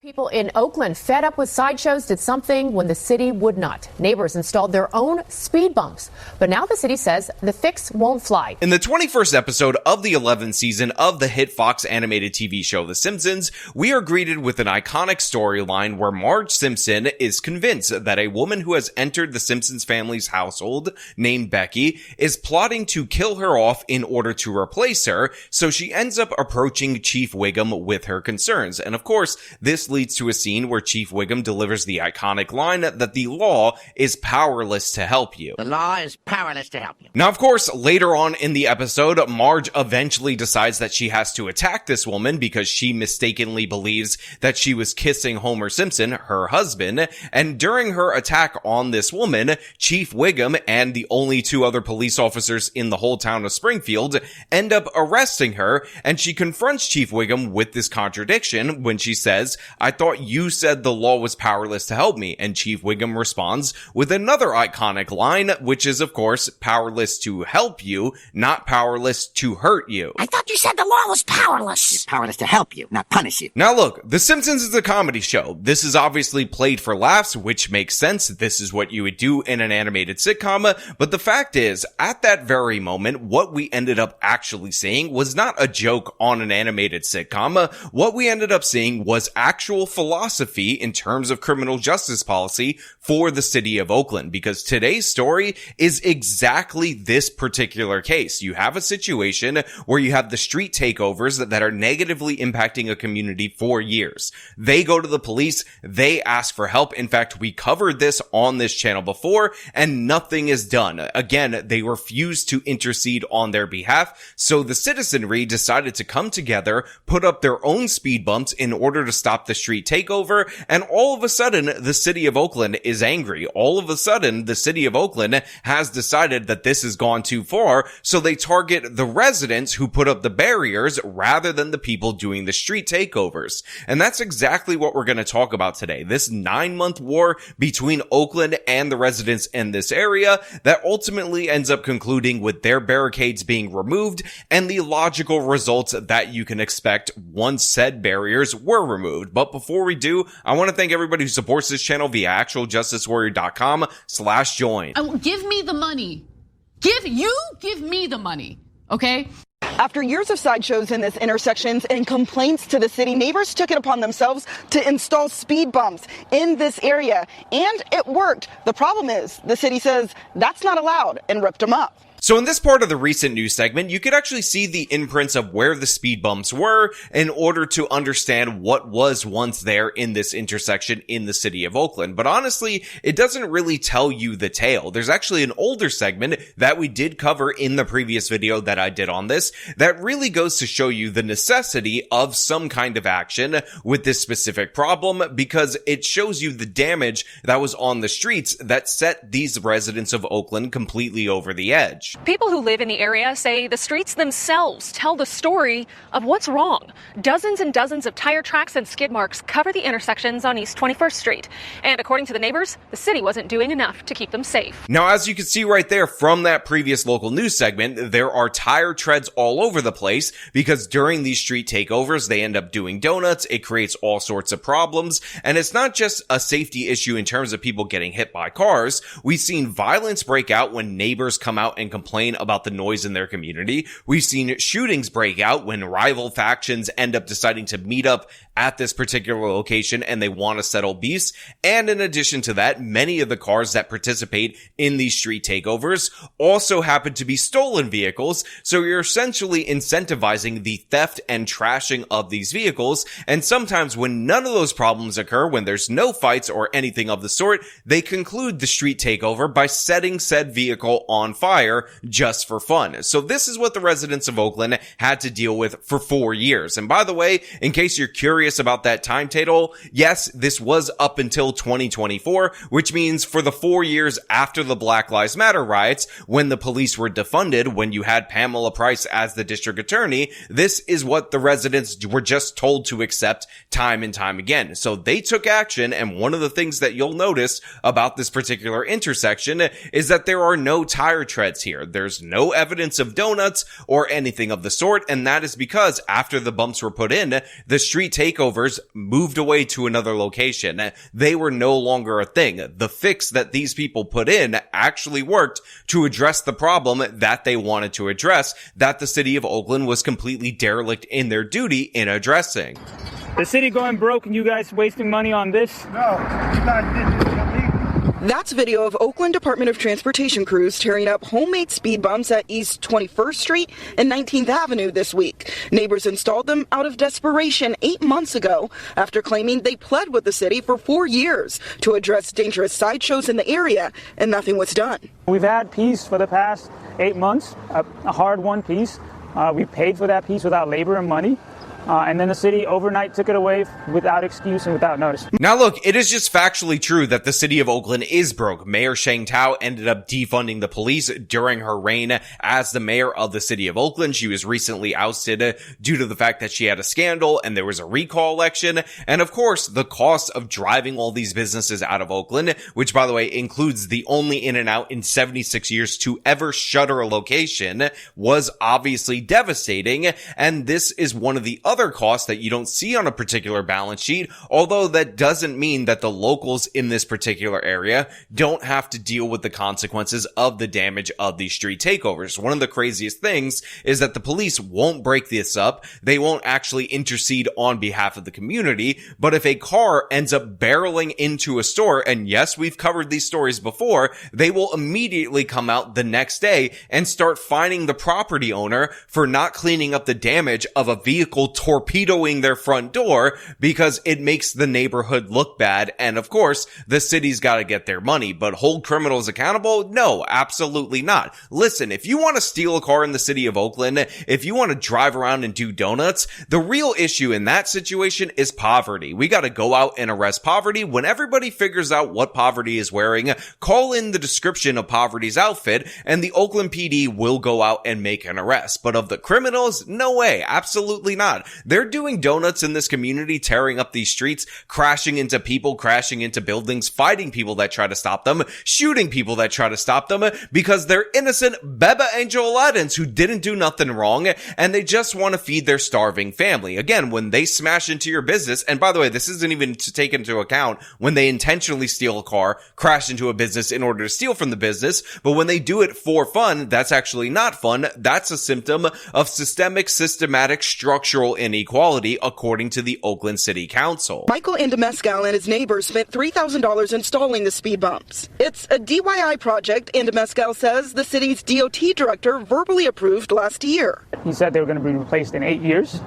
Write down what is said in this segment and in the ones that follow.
People in Oakland, fed up with sideshows, did something when the city would not. Neighbors installed their own speed bumps. But now the city says the fix won't fly. In the 21st episode of the 11th season of the hit Fox animated TV show The Simpsons, we are greeted with an iconic storyline where Marge Simpson is convinced that a woman who has entered the Simpsons family's household, named Becky, is plotting to kill her off in order to replace her, so she ends up approaching Chief Wiggum with her concerns. And of course, this leads to a scene where Chief Wiggum delivers the iconic line that the law is powerless to help you. The law is powerless to help you. Now, of course, later on in the episode, Marge eventually decides that she has to attack this woman because she mistakenly believes that she was kissing Homer Simpson, her husband, and during her attack on this woman, Chief Wiggum and the only two other police officers in the whole town of Springfield end up arresting her, and she confronts Chief Wiggum with this contradiction when she says, "I thought you said the law was powerless to help me," and Chief Wiggum responds with another iconic line, which is, of course, powerless to help you, not powerless to hurt you. I thought you said the law was powerless. It's powerless to help you, not punish you. Now look, The Simpsons is a comedy show. This is obviously played for laughs, which makes sense. This is what you would do in an animated sitcom, but the fact is, at that very moment, what we ended up actually seeing was not a joke on an animated sitcom. What we ended up seeing was actual philosophy in terms of criminal justice policy for the city of Oakland, because today's story is exactly this particular case. You have a situation where you have the street takeovers that are negatively impacting a community for years. They go to the police, they ask for help. In fact, we covered this on this channel before, and nothing is done. Again, they refuse to intercede on their behalf, so the citizenry decided to come together, put up their own speed bumps in order to stop the street takeover, and all of a sudden, the city of Oakland is angry. All of a sudden, the city of Oakland has decided that this has gone too far, so they target the residents who put up the barriers rather than the people doing the street takeovers. And that's exactly what we're going to talk about today. This 9-month war between Oakland and the residents in this area that ultimately ends up concluding with their barricades being removed and the logical results that you can expect once said barriers were removed. But before we do, I want to thank everybody who supports this channel via actualjusticewarrior.com/join. Give me the money. Give me the money, okay? After years of sideshows in this intersections and complaints to the city, neighbors took it upon themselves to install speed bumps in this area, and it worked. The problem is, the city says that's not allowed and ripped them up. So in this part of the recent news segment, you could actually see the imprints of where the speed bumps were in order to understand what was once there in this intersection in the city of Oakland. But honestly, it doesn't really tell you the tale. There's actually an older segment that we did cover in the previous video that I did on this that really goes to show you the necessity of some kind of action with this specific problem, because it shows you the damage that was on the streets that set these residents of Oakland completely over the edge. People who live in the area say the streets themselves tell the story of what's wrong. Dozens and dozens of tire tracks and skid marks cover the intersections on East 21st Street. And according to the neighbors, the city wasn't doing enough to keep them safe. Now, as you can see right there from that previous local news segment, there are tire treads all over the place because during these street takeovers, they end up doing donuts. It creates all sorts of problems. And it's not just a safety issue in terms of people getting hit by cars. We've seen violence break out when neighbors come out and complain about the noise in their community. We've seen shootings break out when rival factions end up deciding to meet up at this particular location and they want to settle beefs. And in addition to that, many of the cars that participate in these street takeovers also happen to be stolen vehicles. So you're essentially incentivizing the theft and trashing of these vehicles. And sometimes when none of those problems occur, when there's no fights or anything of the sort, they conclude the street takeover by setting said vehicle on fire just for fun. So this is what the residents of Oakland had to deal with for 4 years. And by the way, in case you're curious about that timetable, yes, this was up until 2024, which means for the 4 years after the Black Lives Matter riots, when the police were defunded, when you had Pamela Price as the district attorney, this is what the residents were just told to accept time and time again. So they took action, and one of the things that you'll notice about this particular intersection is that there are no tire treads here. here. There's no evidence of donuts or anything of the sort, and that is because after the bumps were put in, the street takeovers moved away to another location. They were no longer a thing. The fix that these people put in actually worked to address the problem that they wanted to address, that the city of Oakland was completely derelict in their duty in addressing. The city going broke and you guys wasting money on this? No, you guys did this illegal. That's video of Oakland Department of Transportation crews tearing up homemade speed bumps at East 21st Street and 19th Avenue this week. Neighbors installed them out of desperation 8 months ago after claiming they pled with the city for 4 years to address dangerous sideshows in the area, and nothing was done. We've had peace for the past 8 months, a hard-won peace. We paid for that peace without labor and money. And then the city overnight took it away without excuse and without notice. Now look, it is just factually true that the city of Oakland is broke. Mayor Sheng Tao ended up defunding the police during her reign as the mayor of the city of Oakland. She was recently ousted due to the fact that she had a scandal and there was a recall election. And of course, the cost of driving all these businesses out of Oakland, which by the way includes the only In-N-Out in 76 years to ever shutter a location, was obviously devastating. And this is one of the other costs that you don't see on a particular balance sheet, although that doesn't mean that the locals in this particular area don't have to deal with the consequences of the damage of these street takeovers. One of the craziest things is that the police won't break this up. They won't actually intercede on behalf of the community, but if a car ends up barreling into a store, and yes, we've covered these stories before, they will immediately come out the next day and start fining the property owner for not cleaning up the damage of a vehicle torpedoing their front door because it makes the neighborhood look bad. And of course, the city's got to get their money, but hold criminals accountable? No, absolutely not. Listen, if you want to steal a car in the city of Oakland, if you want to drive around and do donuts, the real issue in that situation is poverty. We got to go out and arrest poverty. When everybody figures out what poverty is wearing, call in the description of poverty's outfit and the Oakland PD will go out and make an arrest. But of the criminals, no way, absolutely not. They're doing donuts in this community, tearing up these streets, crashing into people, crashing into buildings, fighting people that try to stop them, shooting people that try to stop them because they're innocent Beba Angel Aladdins who didn't do nothing wrong and they just want to feed their starving family. Again, when they smash into your business, and by the way, this isn't even to take into account when they intentionally steal a car, crash into a business in order to steal from the business, but when they do it for fun, that's actually not fun. That's a symptom of systematic, structural inequality, according to the Oakland City Council. Michael Andamescal and his neighbors spent $3,000 installing the speed bumps. It's a DIY project Andamescal says the city's DOT director verbally approved last year. He said they were going to be replaced in 8 years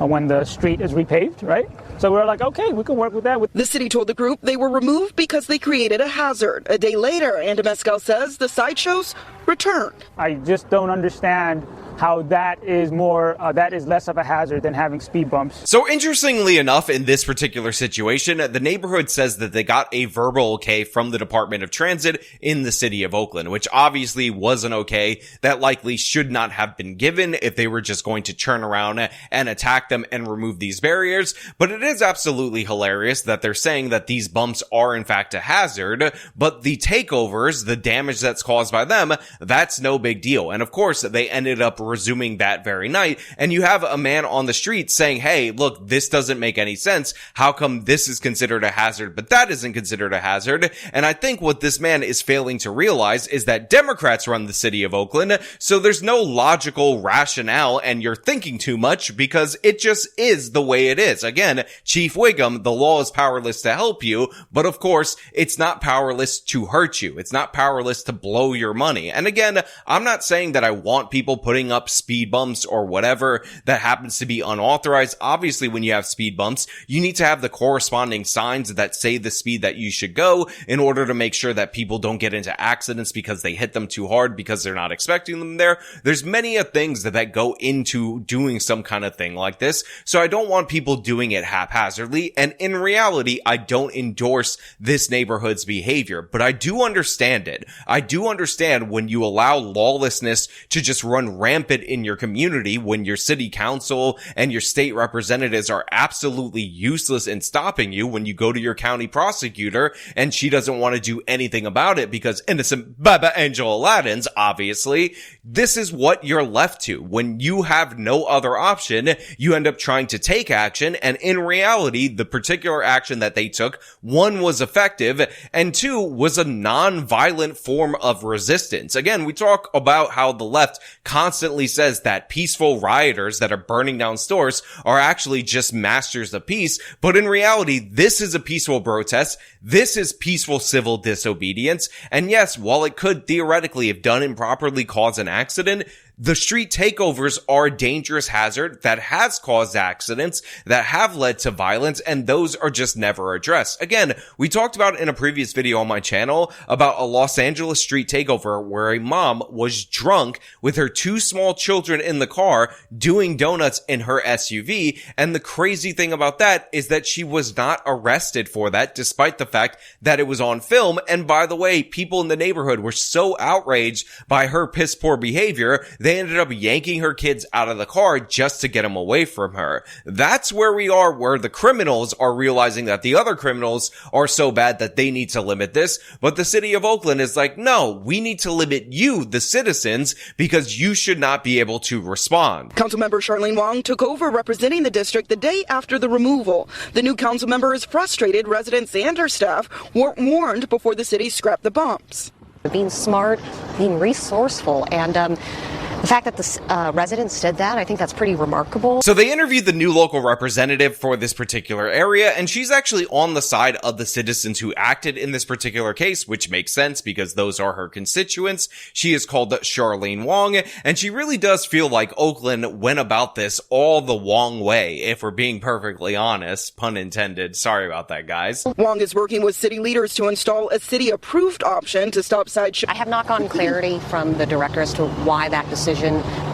when the street is repaved, right? So we're like, okay, we can work with that. The city told the group they were removed because they created a hazard. A day later, Andamescal says the sideshows returned. I just don't understand how that is less of a hazard than having speed bumps. So interestingly enough, in this particular situation, the neighborhood says that they got a verbal okay from the Department of Transit in the city of Oakland, which obviously was an okay that likely should not have been given if they were just going to turn around and attack them and remove these barriers. But it is absolutely hilarious that they're saying that these bumps are in fact a hazard, but the takeovers, the damage that's caused by them, that's no big deal. And of course, they ended up resuming that very night, and you have a man on the street saying, hey, look, this doesn't make any sense. How come this is considered a hazard, but that isn't considered a hazard? And I think what this man is failing to realize is that Democrats run the city of Oakland, so there's no logical rationale, and you're thinking too much because it just is the way it is. Again, Chief Wiggum, the law is powerless to help you, but of course, it's not powerless to hurt you. It's not powerless to blow your money. And again, I'm not saying that I want people putting up speed bumps or whatever that happens to be unauthorized. Obviously, when you have speed bumps, you need to have the corresponding signs that say the speed that you should go in order to make sure that people don't get into accidents because they hit them too hard because they're not expecting them there. There's many things that go into doing some kind of thing like this. So I don't want people doing it haphazardly. And in reality, I don't endorse this neighborhood's behavior, but I do understand it. I do understand when you allow lawlessness to just run rampant in your community, when your city council and your state representatives are absolutely useless in stopping you, when you go to your county prosecutor and she doesn't want to do anything about it because innocent Baba Angel Aladdin's, obviously, this is what you're left to. When you have no other option, you end up trying to take action, and in reality, the particular action that they took, one, was effective, and two, was a non-violent form of resistance. Again, we talk about how the left constantly says that peaceful rioters that are burning down stores are actually just masters of peace, but in reality, this is a peaceful protest. This is peaceful civil disobedience, and yes, while it could theoretically, if done improperly, cause an accident, the street takeovers are a dangerous hazard that has caused accidents, that have led to violence, and those are just never addressed. Again, we talked about in a previous video on my channel about a Los Angeles street takeover where a mom was drunk with her 2 small children in the car doing donuts in her SUV, and the crazy thing about that is that she was not arrested for that, despite the fact that it was on film. And by the way, people in the neighborhood were so outraged by her piss poor behavior, they ended up yanking her kids out of the car just to get them away from her. That's where we are, where the criminals are realizing that the other criminals are so bad that they need to limit this. But the city of Oakland is like, no, we need to limit you, the citizens, because you should not be able to respond. Councilmember Charlene Wong took over representing the district the day after the removal. The new council member is frustrated residents and her staff weren't warned before the city scrapped the bumps. Being smart, being resourceful, and the fact that the residents did that, I think that's pretty remarkable. So they interviewed the new local representative for this particular area, and she's actually on the side of the citizens who acted in this particular case, which makes sense because those are her constituents. She is called Charlene Wong, and she really does feel like Oakland went about this all the Wong way, if we're being perfectly honest. Pun intended. Sorry about that, guys. Wong is working with city leaders to install a city-approved option to stop sideshows. I have not gotten clarity from the director as to why that decision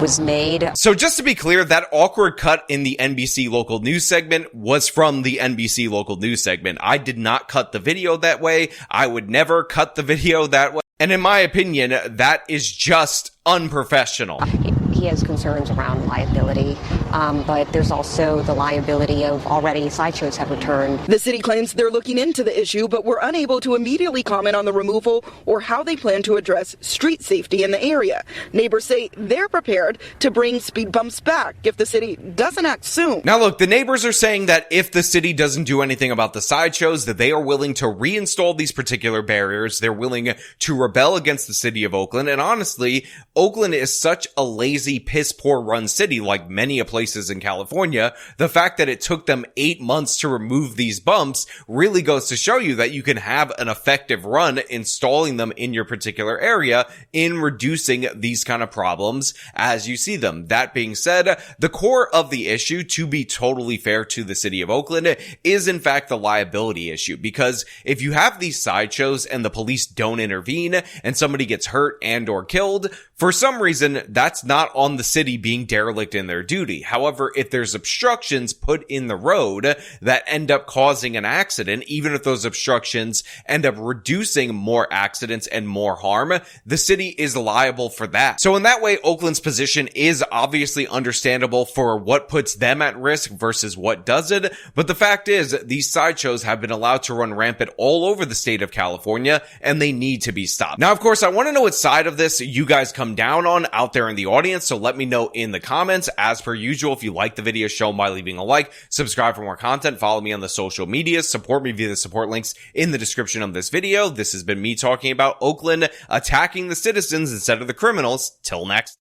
was made. So just to be clear, that awkward cut in the NBC local news segment was from the NBC local news segment. I did not cut the video that way. I would never cut the video that way. And in my opinion, that is just unprofessional. He has concerns around liability, but there's also the liability of already sideshows have returned. The city claims they're looking into the issue, but were unable to immediately comment on the removal or how they plan to address street safety in the area. Neighbors say they're prepared to bring speed bumps back if the city doesn't act soon. Now look, the neighbors are saying that if the city doesn't do anything about the sideshows, that they are willing to reinstall these particular barriers. They're willing to rebel against the city of Oakland. And honestly, Oakland is such a lazy, piss poor run city, like many places in California. The fact that it took them 8 months to remove these bumps really goes to show you that you can have an effective run installing them in your particular area in reducing these kind of problems as you see them. That being said, the core of the issue, to be totally fair to the city of Oakland, is in fact the liability issue, because if you have these sideshows and the police don't intervene and somebody gets hurt and or killed, for some reason, that's not on the city being derelict in their duty. However, if there's obstructions put in the road that end up causing an accident, even if those obstructions end up reducing more accidents and more harm, the city is liable for that. So in that way, Oakland's position is obviously understandable for what puts them at risk versus what doesn't. But the fact is, these sideshows have been allowed to run rampant all over the state of California, and they need to be stopped. Now, of course, I want to know what side of this you guys come down on out there in the audience, so let me know in the comments. As per usual, if you like the video, show them by leaving a like, subscribe for more content, follow me on the social medias, support me via the support links in the description of this video. This has been me talking about Oakland attacking the citizens instead of the criminals. Till next.